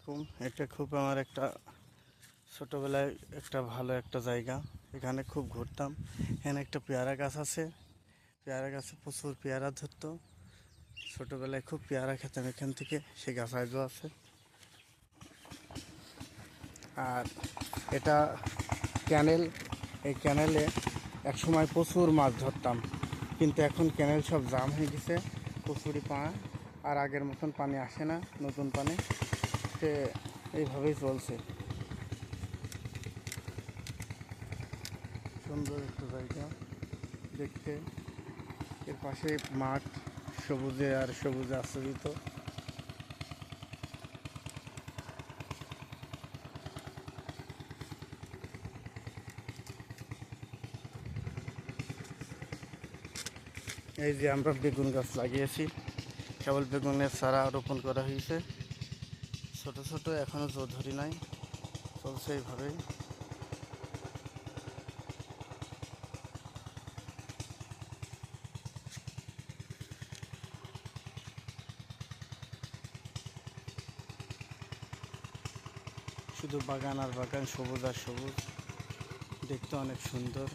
আলাইকুম। এটা খুব আমার একটা ছোটোবেলায় একটা ভালো একটা জায়গা। এখানে খুব ঘুরতাম। এখানে একটা পেয়ারা গাছ আছে। পেয়ারা গাছে প্রচুর পেয়ারা ধরতো। ছোটোবেলায় খুব পেয়ারা খেতাম এখান থেকে। সে গাছ আজও আছে। আর এটা ক্যানেল। এই ক্যানেলে এক সময় প্রচুর মাছ ধরতাম, কিন্তু এখন ক্যানেল সব জাম হয়ে গেছে। প্রচুরই পায়, আর আগের মতন পানি আসে না। নতুন পানি সে এইভাবেই চলছে। সুন্দর একটা জায়গা দেখতে। এর পাশে মাঠ, সবুজে আর সবুজে আচ্ছাদিত। এই যে আমরা বেগুন গাছ লাগিয়েছি, কেবল বেগুনের চারা রোপণ করা হয়েছে। ছোট ছোট, এখনো ধরি নাই, চলছে এইভাবেই। শুধু বাগান আর বাগান, সবুজ আর সবুজ, দেখতে অনেক সুন্দর।